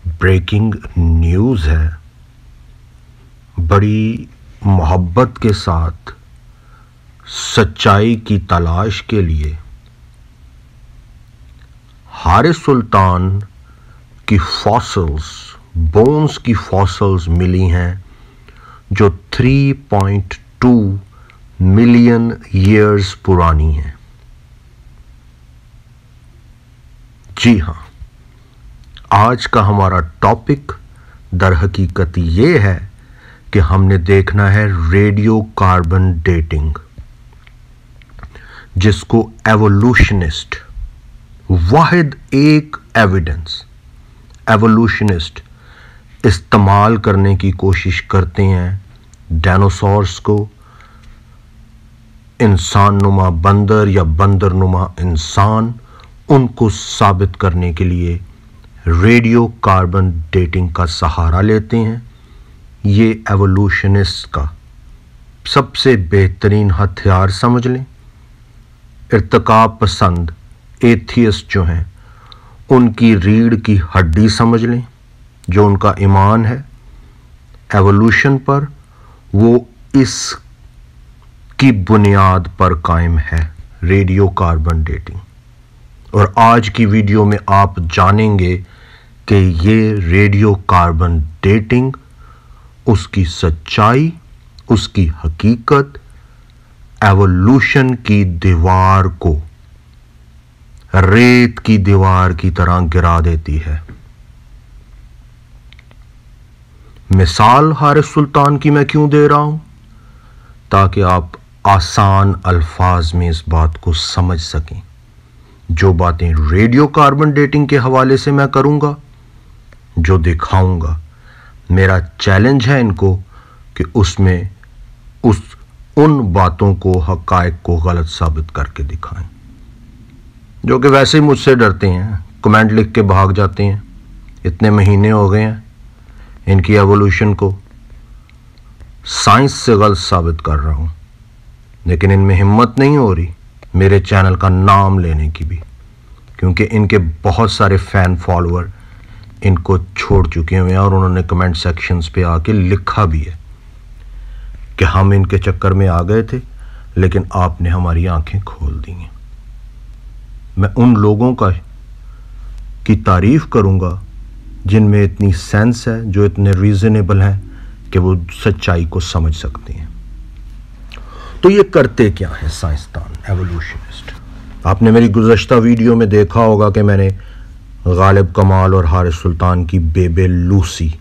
Breaking news है। बड़ी मोहब्बत के साथ सच्चाई की तलाश के लिए हारिस सुल्तान की फॉसिल्स, बोन्स की फॉसिल्स मिली हैं जो 3.2 मिलियन ईयर्स पुरानी हैं। जी हाँ, आज का हमारा टॉपिक दर हकीकत ये है कि हमने देखना है रेडियो कार्बन डेटिंग, जिसको एवोल्यूशनिस्ट, वाहिद एक एविडेंस एवोल्यूशनिस्ट इस्तेमाल करने की कोशिश करते हैं डायनासोर्स को, इंसान नुमा बंदर या बंदर नुमा इंसान, उनको साबित करने के लिए रेडियो कार्बन डेटिंग का सहारा लेते हैं। ये एवोल्यूशनिस्ट का सबसे बेहतरीन हथियार समझ लें। इर्तिकाब पसंद एथियस्ट जो हैं, उनकी रीढ़ की हड्डी समझ लें। जो उनका ईमान है एवोल्यूशन पर, वो इस की बुनियाद पर कायम है, रेडियो कार्बन डेटिंग। और आज की वीडियो में आप जानेंगे कि ये रेडियो कार्बन डेटिंग, उसकी सच्चाई, उसकी हकीकत एवोल्यूशन की दीवार को रेत की दीवार की तरह गिरा देती है। मिसाल हारिस सुल्तान की मैं क्यों दे रहा हूं? ताकि आप आसान अल्फाज में इस बात को समझ सकें। जो बातें रेडियो कार्बन डेटिंग के हवाले से मैं करूंगा, जो दिखाऊंगा, मेरा चैलेंज है इनको कि उसमें उन बातों को, हक़ाइक़ को गलत साबित करके दिखाएं। जो कि वैसे ही मुझसे डरते हैं, कमेंट लिख के भाग जाते हैं। इतने महीने हो गए हैं इनकी एवोल्यूशन को साइंस से गलत साबित कर रहा हूं, लेकिन इनमें हिम्मत नहीं हो रही मेरे चैनल का नाम लेने की भी, क्योंकि इनके बहुत सारे फैन फॉलोअर इनको छोड़ चुके हुए हैं और उन्होंने कमेंट सेक्शंस पे आके लिखा भी है कि हम इनके चक्कर में आ गए थे, लेकिन आपने हमारी आंखें खोल दी हैं। मैं उन लोगों की तारीफ करूंगा जिनमें इतनी सेंस है, जो इतने रीजनेबल हैं कि वो सच्चाई को समझ सकते हैं। तो ये करते क्या है साइंसदान, एवोल्यूशनिस्ट? आपने मेरी गुज़श्ता वीडियो में देखा होगा कि मैंने गालिब कमाल और हारिस सुल्तान की बेबे लूसी,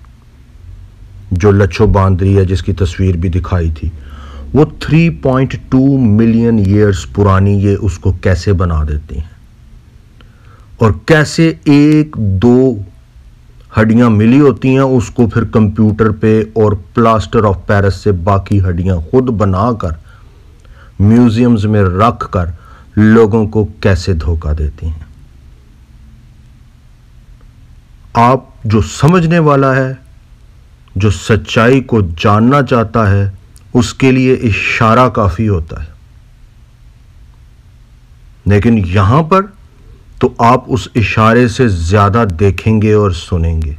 जो लच्छो बांदरी है, जिसकी तस्वीर भी दिखाई थी, वो 3.2 मिलियन ईयर्स पुरानी, ये उसको कैसे बना देते हैं और कैसे 1-2 हड्डियां मिली होती हैं, उसको फिर कंप्यूटर पे और प्लास्टर ऑफ पेरिस से बाकी हड्डियां खुद बनाकर म्यूजियम्स में रख कर लोगों को कैसे धोखा देती हैं। आप जो समझने वाला है, जो सच्चाई को जानना चाहता है, उसके लिए इशारा काफी होता है, लेकिन यहां पर तो आप उस इशारे से ज्यादा देखेंगे और सुनेंगे।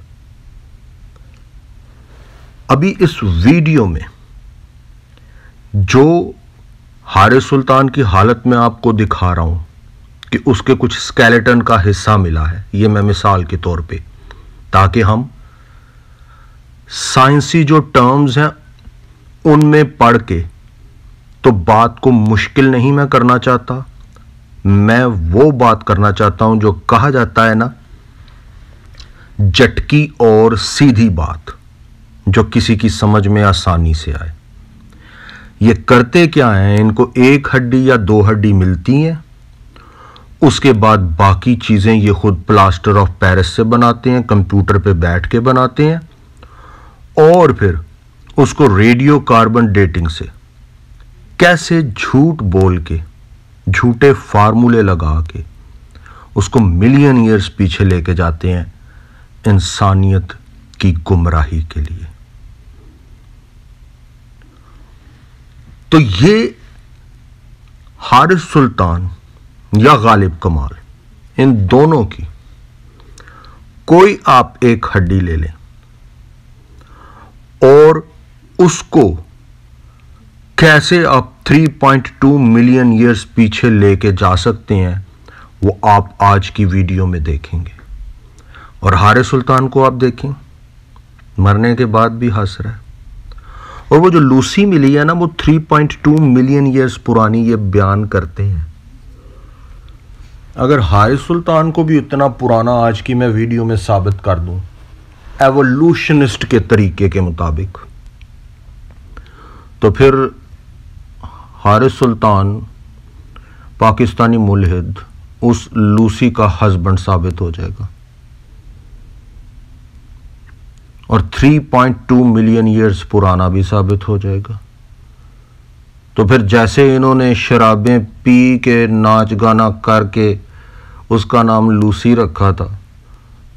अभी इस वीडियो में जो हारिस सुल्तान की हालत में आपको दिखा रहा हूं कि उसके कुछ स्केलेटन का हिस्सा मिला है, ये मैं मिसाल के तौर पे, ताकि हम साइंसी जो टर्म्स हैं उनमें पढ़ के, तो बात को मुश्किल नहीं मैं करना चाहता, मैं वो बात करना चाहता हूं जो कहा जाता है ना, झटकी और सीधी बात, जो किसी की समझ में आसानी से आए। ये करते क्या हैं? इनको 1 हड्डी या 2 हड्डी मिलती हैं, उसके बाद बाकी चीजें ये खुद प्लास्टर ऑफ पेरिस से बनाते हैं, कंप्यूटर पे बैठ के बनाते हैं, और फिर उसको रेडियो कार्बन डेटिंग से कैसे झूठ बोल के, झूठे फार्मूले लगा के उसको मिलियन ईयर्स पीछे लेके जाते हैं इंसानियत की गुमराही के लिए। तो ये हारिस सुल्तान या गालिब कमाल, इन दोनों की कोई आप एक हड्डी ले लें और उसको कैसे आप 3.2 मिलियन ईयर्स पीछे लेके जा सकते हैं, वो आप आज की वीडियो में देखेंगे। और हारिस सुल्तान को आप देखें, मरने के बाद भी हंस रहा है। और वो जो लूसी मिली है ना, वो 3.2 मिलियन ईयर्स पुरानी ये बयान करते हैं। अगर हारिस सुल्तान को भी इतना पुराना आज की मैं वीडियो में साबित कर दूं एवोल्यूशनिस्ट के तरीके के मुताबिक, तो फिर हारिस सुल्तान पाकिस्तानी मुल्हिद उस लूसी का हस्बैंड साबित हो जाएगा और 3.2 मिलियन ईयर्स पुराना भी साबित हो जाएगा। तो फिर जैसे इन्होंने शराबें पी के नाच गाना करके उसका नाम लूसी रखा था,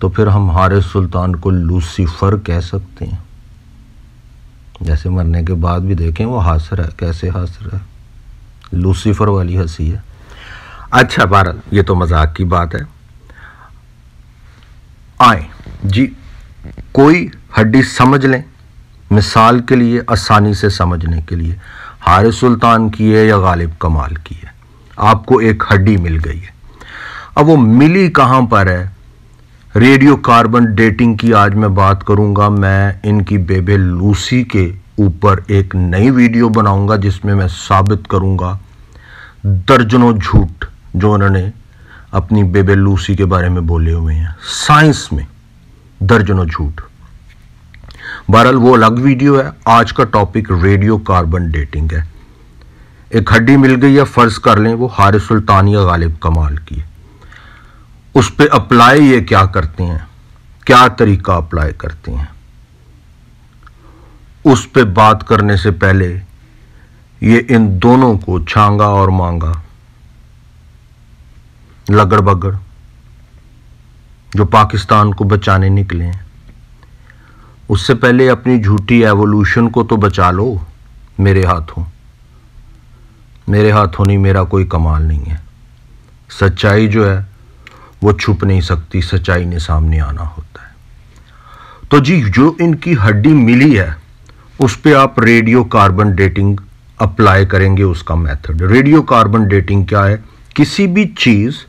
तो फिर हम हारिस सुल्तान को लूसीफर कह सकते हैं। जैसे मरने के बाद भी देखें वो हंस रहा है, कैसे हंस रहा है, लूसीफर वाली हंसी है। अच्छा भारत, ये तो मजाक की बात है। आए जी, कोई हड्डी समझ लें, मिसाल के लिए, आसानी से समझने के लिए, हारिस सुल्तान की है या गालिब कमाल की है। आपको एक हड्डी मिल गई है। अब वो मिली कहां पर है? रेडियो कार्बन डेटिंग की आज मैं बात करूंगा। मैं इनकी बेबे लूसी के ऊपर एक नई वीडियो बनाऊंगा जिसमें मैं साबित करूंगा दर्जनों झूठ जो उन्होंने अपनी बेबे लूसी के बारे में बोले हुए हैं। साइंस में दर्जनों झूठ। बहरहाल वो अलग वीडियो है। आज का टॉपिक रेडियो कार्बन डेटिंग है। एक हड्डी मिल गई है, फर्ज कर लें वो हारिस सुल्तान या गालिब कमाल की है। उस पे अप्लाई ये क्या करते हैं, क्या तरीका अप्लाई करते हैं, उस पे बात करने से पहले ये इन दोनों को छांगा और मांगा, लगड़ बगड़, जो पाकिस्तान को बचाने निकले हैं, उससे पहले अपनी झूठी एवोल्यूशन को तो बचा लो। मेरे हाथों नहीं, मेरा कोई कमाल नहीं है। सच्चाई जो है वो छुप नहीं सकती, सच्चाई ने सामने आना होता है। तो जी, जो इनकी हड्डी मिली है उस पे आप रेडियो कार्बन डेटिंग अप्लाई करेंगे। उसका मेथड, रेडियो कार्बन डेटिंग क्या है? किसी भी चीज,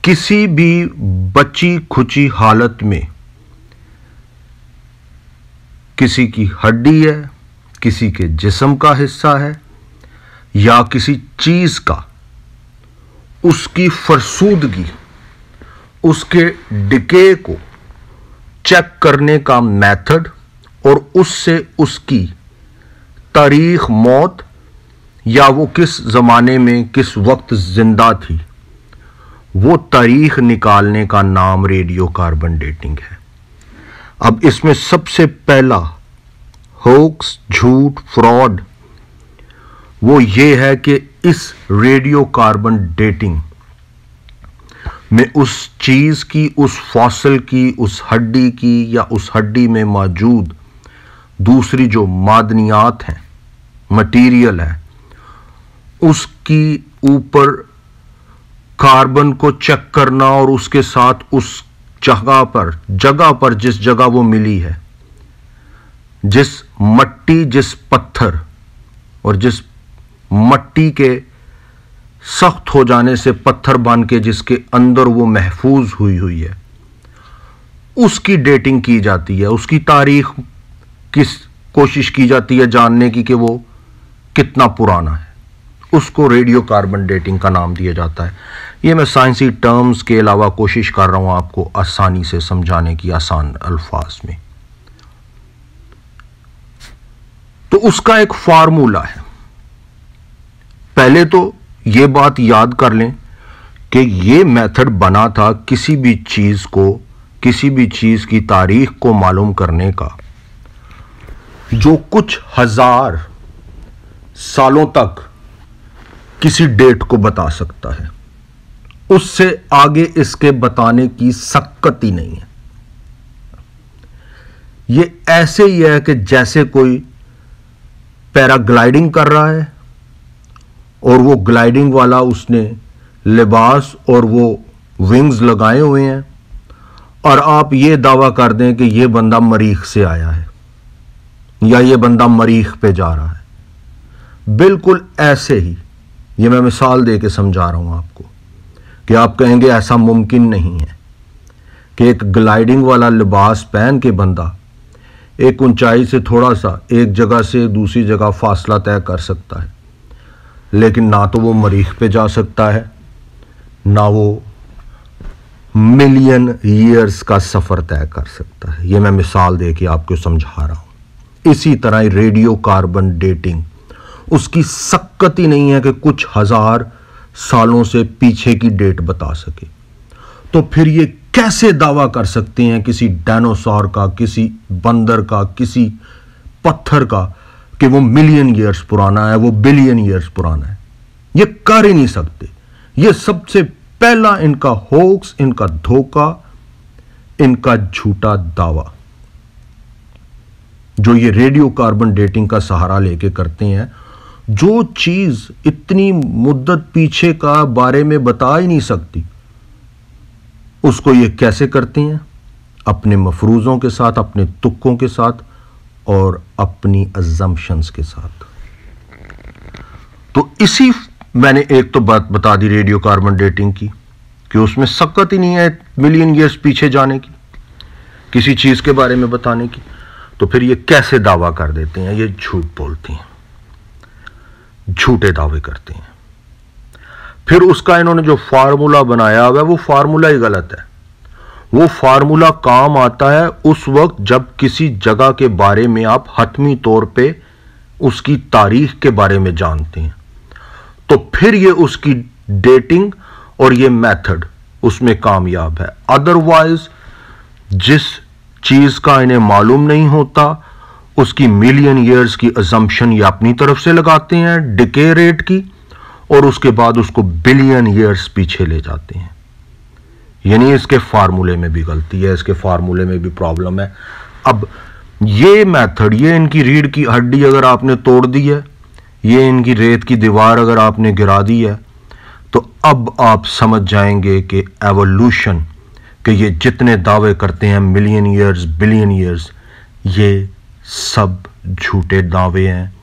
किसी भी बची खुची हालत में, किसी की हड्डी है, किसी के जिस्म का हिस्सा है या किसी चीज का, उसकी फरसूदगी, उसके डिके को चेक करने का मेथड और उससे उसकी तारीख मौत या वो किस जमाने में किस वक्त जिंदा थी, वो तारीख निकालने का नाम रेडियो कार्बन डेटिंग है। अब इसमें सबसे पहला होक्स, झूठ, फ्रॉड वो ये है कि इस रेडियो कार्बन डेटिंग में उस चीज की, उस फॉसिल की, उस हड्डी की या उस हड्डी में मौजूद दूसरी जो मादनियात हैं, मटीरियल है, उसकी ऊपर कार्बन को चेक करना और उसके साथ उस जगह पर जिस जगह वो मिली है, जिस मट्टी, जिस पत्थर और जिस मट्टी के सख्त हो जाने से पत्थर बन के जिसके अंदर वो महफूज हुई है, उसकी डेटिंग की जाती है। उसकी तारीख किस कोशिश की जाती है जानने की कि वो कितना पुराना है। उसको रेडियो कार्बन डेटिंग का नाम दिया जाता है। ये मैं साइंसी टर्म्स के अलावा कोशिश कर रहा हूं आपको आसानी से समझाने की, आसान अल्फाज में। तो उसका एक फार्मूला है। पहले तो ये बात याद कर लें कि ये मेथड बना था किसी भी चीज को, किसी भी चीज की तारीख को मालूम करने का जो कुछ हजार सालों तक किसी डेट को बता सकता है। उससे आगे इसके बताने की शक्कत ही नहीं है। ये ऐसे ही है कि जैसे कोई पैराग्लाइडिंग कर रहा है और वो ग्लाइडिंग वाला उसने लिबास और वो विंग्स लगाए हुए हैं और आप ये दावा कर दें कि ये बंदा मरीख से आया है या ये बंदा मरीख पे जा रहा है। बिल्कुल ऐसे ही, ये मैं मिसाल दे के समझा रहा हूं आपको, कि आप कहेंगे ऐसा मुमकिन नहीं है कि एक ग्लाइडिंग वाला लिबास पहन के बंदा एक ऊंचाई से थोड़ा सा एक जगह से दूसरी जगह फासला तय कर सकता है, लेकिन ना तो वो मरीख पे जा सकता है, ना वो मिलियन ईयर्स का सफर तय कर सकता है। ये मैं मिसाल दे के आपको समझा रहा हूं। इसी तरह रेडियो कार्बन डेटिंग, उसकी शक्कत ही नहीं है कि कुछ हजार सालों से पीछे की डेट बता सके। तो फिर ये कैसे दावा कर सकते हैं किसी डायनासोर का, किसी बंदर का, किसी पत्थर का, कि वो मिलियन ईयर्स पुराना है, वो बिलियन ईयर्स पुराना है? ये कर ही नहीं सकते। ये सबसे पहला इनका होक्स, इनका धोखा, इनका झूठा दावा जो ये रेडियो कार्बन डेटिंग का सहारा लेके करते हैं। जो चीज इतनी मुद्दत पीछे का बारे में बता ही नहीं सकती, उसको ये कैसे करते हैं? अपने मफरूजों के साथ, अपने तुक्कों के साथ और अपनी अजम्पशंस के साथ। तो इसी मैंने एक तो बात बता दी रेडियो कार्बन डेटिंग की, कि उसमें शक्कत ही नहीं है मिलियन ईयर्स पीछे जाने की, किसी चीज के बारे में बताने की। तो फिर ये कैसे दावा कर देते हैं? ये झूठ बोलते हैं, झूठे दावे करते हैं। फिर उसका इन्होंने जो फार्मूला बनाया हुआ है वो फार्मूला ही गलत है। वो फार्मूला काम आता है उस वक्त जब किसी जगह के बारे में आप हतमी तौर पे उसकी तारीख के बारे में जानते हैं, तो फिर ये उसकी डेटिंग और ये मेथड उसमें कामयाब है। अदरवाइज जिस चीज का इन्हें मालूम नहीं होता उसकी मिलियन ईयर्स की अजम्पशन ये अपनी तरफ से लगाते हैं, डिके रेट की, और उसके बाद उसको बिलियन ईयर्स पीछे ले जाते हैं। यानी इसके फार्मूले में भी गलती है, इसके फार्मूले में भी प्रॉब्लम है। अब ये मेथड, ये इनकी रीढ़ की हड्डी अगर आपने तोड़ दी है, ये इनकी रेत की दीवार अगर आपने गिरा दी है, तो अब आप समझ जाएंगे कि एवोल्यूशन कि ये जितने दावे करते हैं मिलियन ईयर्स, बिलियन ईयर्स, ये सब झूठे दावे हैं,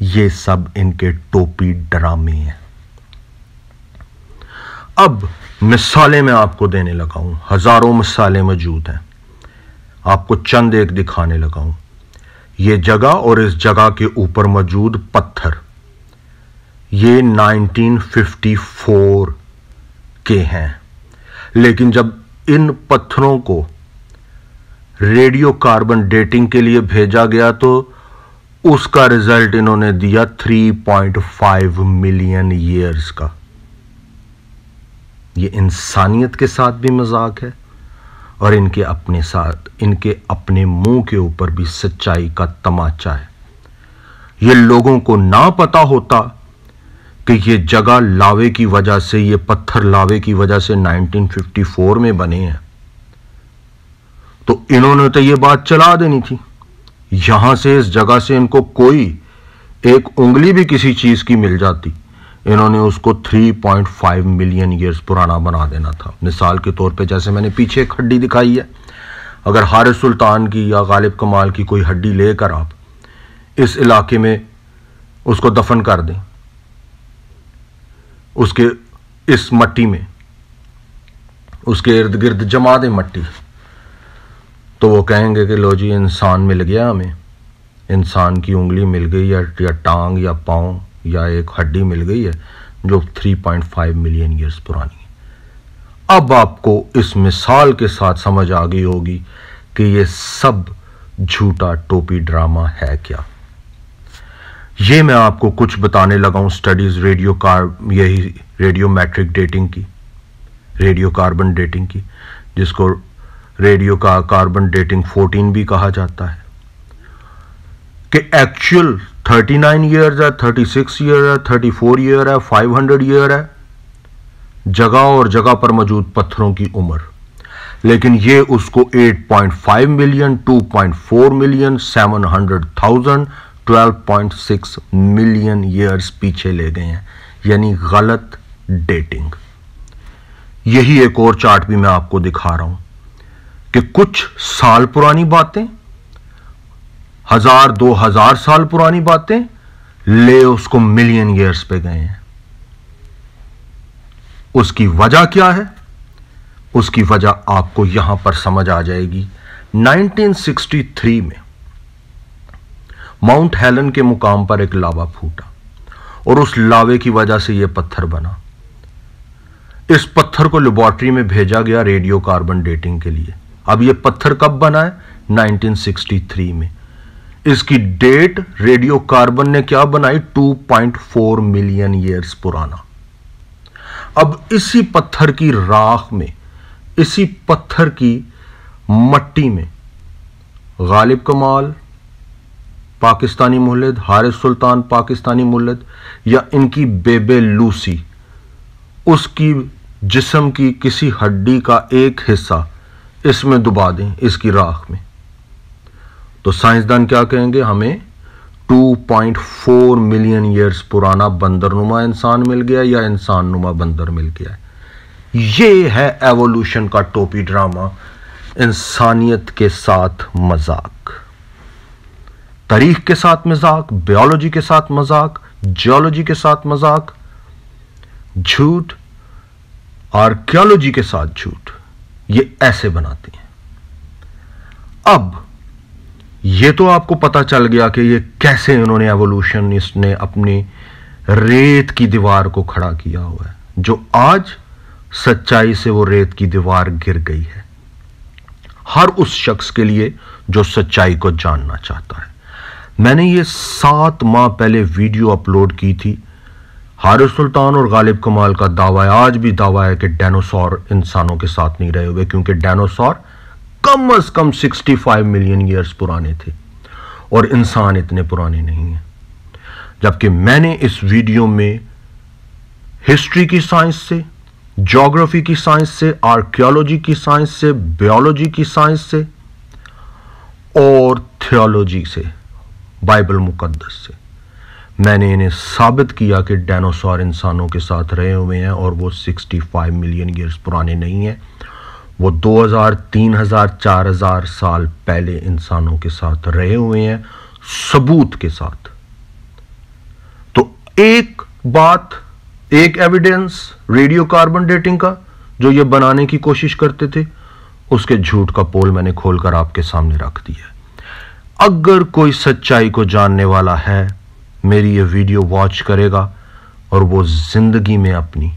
ये सब इनके टोपी ड्रामे हैं। अब मिसालें मैं आपको देने लगा हूं, हजारों मिसालें मौजूद हैं, आपको चंद एक दिखाने लगा हूं। ये जगह और इस जगह के ऊपर मौजूद पत्थर, ये 1954 के हैं, लेकिन जब इन पत्थरों को रेडियो कार्बन डेटिंग के लिए भेजा गया तो उसका रिजल्ट इन्होंने दिया 3.5 मिलियन ईयर्स का। ये इंसानियत के साथ भी मजाक है और इनके अपने साथ, इनके अपने मुंह के ऊपर भी सच्चाई का तमाचा है। ये लोगों को ना पता होता कि ये जगह लावे की वजह से, ये पत्थर लावे की वजह से 1954 में बने हैं, तो इन्होंने तो ये बात चला देनी थी। यहां से, इस जगह से इनको कोई एक उंगली भी किसी चीज की मिल जाती, इन्होंने उसको 3.5 मिलियन ईयर्स पुराना बना देना था। मिसाल के तौर पे जैसे मैंने पीछे एक हड्डी दिखाई है, अगर हारिस सुल्तान की या गालिब कमाल की कोई हड्डी लेकर आप इस इलाके में उसको दफन कर दें, उसके इस मट्टी में, उसके इर्द गिर्द जमा दें मट्टी, तो वो कहेंगे कि लो जी इंसान मिल गया हमें, इंसान की उंगली मिल गई या टांग या पांव या एक हड्डी मिल गई है जो 3.5 मिलियन ईयर्स पुरानी है। अब आपको इस मिसाल के साथ समझ आ गई होगी कि ये सब झूठा टोपी ड्रामा है क्या। ये मैं आपको कुछ बताने लगा हूं स्टडीज यही रेडियोमेट्रिक डेटिंग की, रेडियो कार्बन डेटिंग की, जिसको रेडियो का कार्बन डेटिंग 14 भी कहा जाता है, कि एक्चुअल 39 ईयर्स है, 36 ईयर है, 34 ईयर है, 500 ईयर है जगह और जगह पर मौजूद पत्थरों की उम्र, लेकिन ये उसको 8.5 मिलियन, 2.4 मिलियन, 700,000, 12.6 मिलियन ईयर्स पीछे ले गए हैं। यानी गलत डेटिंग। यही एक और चार्ट भी मैं आपको दिखा रहा हूं कि कुछ साल पुरानी बातें, 1000-2000 साल पुरानी बातें ले उसको मिलियन ईयर्स पे गए हैं। उसकी वजह क्या है? उसकी वजह आपको यहां पर समझ आ जाएगी। 1963 में माउंट हेलन के मुकाम पर एक लावा फूटा और उस लावे की वजह से यह पत्थर बना। इस पत्थर को लेबोरेटरी में भेजा गया रेडियो कार्बन डेटिंग के लिए। अब यह पत्थर कब बना है? 1963 में। इसकी डेट रेडियो कार्बन ने क्या बनाई? 2.4 मिलियन ईयर्स पुराना। अब इसी पत्थर की राख में, इसी पत्थर की मट्टी में गालिब कमाल पाकिस्तानी मुल्हिद, हारिस सुल्तान पाकिस्तानी मुल्हिद, या इनकी बेबे लूसी, उसकी जिस्म की किसी हड्डी का एक हिस्सा इसमें डुबा दें, इसकी राख में, तो साइंसदान क्या कहेंगे? हमें 2.4 मिलियन ईयर्स पुराना बंदरनुमा इंसान मिल गया या इंसान नुमा बंदर मिल गया। ये है एवोल्यूशन का टोपी ड्रामा, इंसानियत के साथ मजाक, तारीख के साथ मजाक, बायोलॉजी के साथ मजाक, जियोलॉजी के साथ मजाक, झूठ, आर्कियोलॉजी के साथ झूठ। ये ऐसे बनाते हैं। अब ये तो आपको पता चल गया कि ये कैसे इन्होंने एवोल्यूशनिस्ट ने अपनी रेत की दीवार को खड़ा किया हुआ है, जो आज सच्चाई से वो रेत की दीवार गिर गई है हर उस शख्स के लिए जो सच्चाई को जानना चाहता है। मैंने ये 7 माह पहले वीडियो अपलोड की थी। हारिस सुल्तान और गालिब कमाल का दावा है, आज भी दावा है, कि डायनासोर इंसानों के साथ नहीं रहे हुए, क्योंकि डायनासोर कम से कम 65 मिलियन ईयर्स पुराने थे और इंसान इतने पुराने नहीं हैं। जबकि मैंने इस वीडियो में हिस्ट्री की साइंस से, ज्योग्राफी की साइंस से, आर्कियोलॉजी की साइंस से, बायोलॉजी की साइंस से और थियोलॉजी से, बाइबल मुकद्दस से, मैंने इन्हें साबित किया कि डायनासोर इंसानों के साथ रहे हुए हैं और वो 65 मिलियन ईयर्स पुराने नहीं हैं। वो 2000, 3000, 4000 साल पहले इंसानों के साथ रहे हुए हैं, सबूत के साथ। तो एक बात, एक एविडेंस रेडियो कार्बन डेटिंग का जो ये बनाने की कोशिश करते थे, उसके झूठ का पोल मैंने खोलकर आपके सामने रख दिया। अगर कोई सच्चाई को जानने वाला है, मेरी ये वीडियो वॉच करेगा और वो जिंदगी में अपनी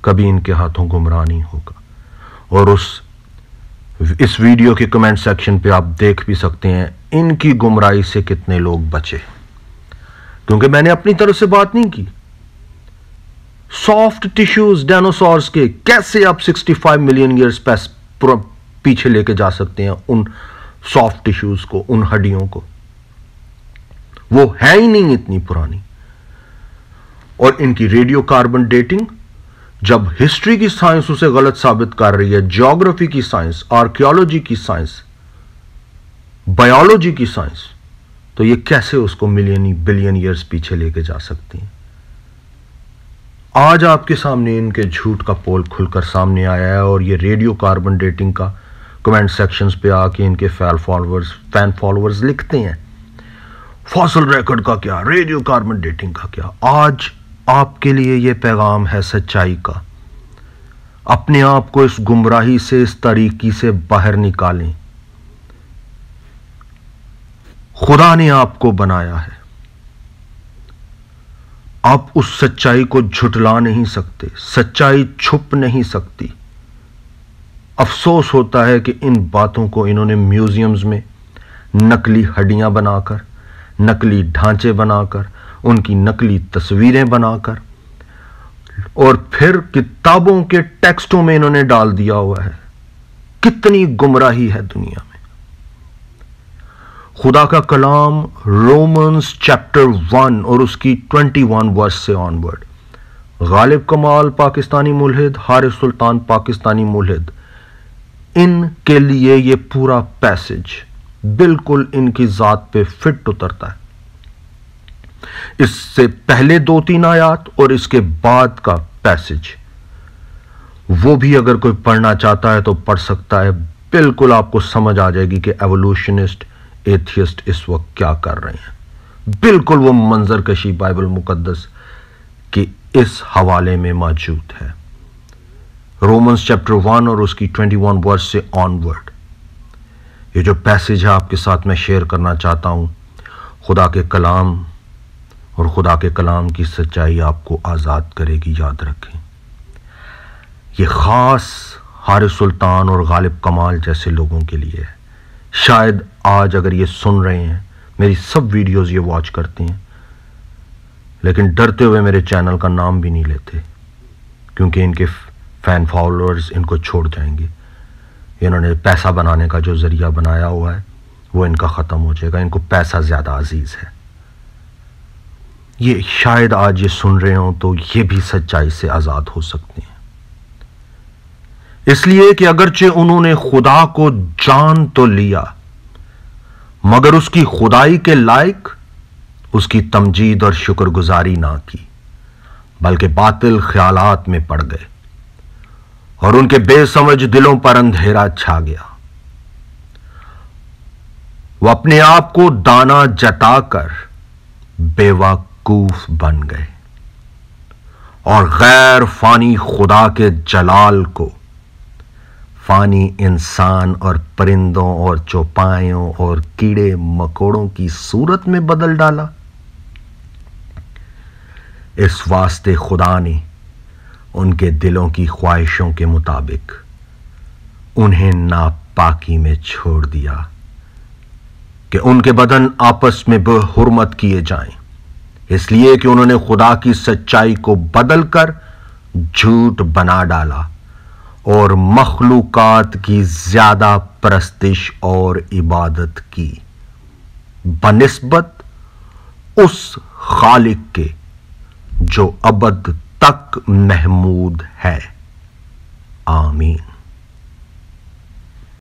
कभी इनके हाथों गुमराह नहीं होगा। और इस वीडियो के कमेंट सेक्शन पे आप देख भी सकते हैं इनकी गुमराही से कितने लोग बचे, क्योंकि मैंने अपनी तरफ से बात नहीं की। सॉफ्ट टिश्यूज डायनासोर्स के कैसे आप 65 मिलियन ईयर्स पीछे लेके जा सकते हैं उन सॉफ्ट टिश्यूज को, उन हड्डियों को? वो है ही नहीं इतनी पुरानी। और इनकी रेडियो कार्बन डेटिंग, जब हिस्ट्री की साइंस उसे गलत साबित कर रही है, ज्योग्राफी की साइंस, आर्कियोलॉजी की साइंस, बायोलॉजी की साइंस, तो ये कैसे उसको मिलियन बिलियन ईयर्स पीछे लेके जा सकती हैं? आज आपके सामने इनके झूठ का पोल खुलकर सामने आया है और ये रेडियो कार्बन डेटिंग का कमेंट सेक्शंस पे आके इनके फैन फॉलोअर्स लिखते हैं, फॉसिल रिकॉर्ड का क्या, रेडियो कार्बन डेटिंग का क्या। आज आपके लिए यह पैगाम है सच्चाई का। अपने आप को इस गुमराही से, इस तरीकी से बाहर निकालें। खुदा ने आपको बनाया है, आप उस सच्चाई को झुठला नहीं सकते, सच्चाई छुप नहीं सकती। अफसोस होता है कि इन बातों को इन्होंने म्यूजियम्स में नकली हड्डियां बनाकर, नकली ढांचे बनाकर, उनकी नकली तस्वीरें बनाकर और फिर किताबों के टेक्स्टों में इन्होंने डाल दिया हुआ है। कितनी गुमराही है दुनिया में। खुदा का कलाम रोमन्स चैप्टर 1 और उसकी 21 वर्स से ऑनवर्ड, गालिब कमाल पाकिस्तानी मुल्हिद, हारिस सुल्तान पाकिस्तानी मुल्हिद, इनके लिए ये पूरा पैसेज बिल्कुल इनकी जात पे फिट उतरता है। इससे पहले 2-3 आयात और इसके बाद का पैसेज, वो भी अगर कोई पढ़ना चाहता है तो पढ़ सकता है। बिल्कुल आपको समझ आ जाएगी कि एवोल्यूशनिस्ट एथियस्ट इस वक्त क्या कर रहे हैं। बिल्कुल वो मंजर कशी बाइबल मुकद्दस की इस हवाले में मौजूद है। रोमन्स चैप्टर 1 और उसकी 21 वर्स से ऑनवर्ड ये जो पैसेज है आपके साथ मैं शेयर करना चाहता हूं। खुदा के कलाम और खुदा के कलाम की सच्चाई आपको आज़ाद करेगी, याद रखें। ये ख़ास हारिस सुल्तान और गालिब कमाल जैसे लोगों के लिए है। शायद आज अगर ये सुन रहे हैं, मेरी सब वीडियोस ये वॉच करते हैं, लेकिन डरते हुए मेरे चैनल का नाम भी नहीं लेते, क्योंकि इनके फैन फॉलोअर्स इनको छोड़ जाएंगे। इन्होंने पैसा बनाने का जो ज़रिया बनाया हुआ है वो इनका ख़त्म हो जाएगा। इनको पैसा ज़्यादा अजीज़ है। ये शायद आज ये सुन रहे हो तो ये भी सच्चाई से आज़ाद हो सकते हैं, इसलिए कि अगरचे उन्होंने खुदा को जान तो लिया मगर उसकी खुदाई के लायक उसकी तमजीद और शुक्रगुजारी ना की, बल्कि बातिल ख्यालात में पड़ गए और उनके बेसमझ दिलों पर अंधेरा छा गया। वो अपने आप को दाना जताकर बेवकूफ बन गए और गैर फानी खुदा के जलाल को फानी इंसान और परिंदों और चौपायों और कीड़े मकोड़ों की सूरत में बदल डाला। इस वास्ते खुदा ने उनके दिलों की ख्वाहिशों के मुताबिक उन्हें नापाकी में छोड़ दिया कि उनके बदन आपस में बेहुरमत किए जाएं, इसलिए कि उन्होंने खुदा की सच्चाई को बदलकर झूठ बना डाला और मखलूकात की ज्यादा परस्तिश और इबादत की बनिस्बत उस खालिक के जो अबद तक महमूद है।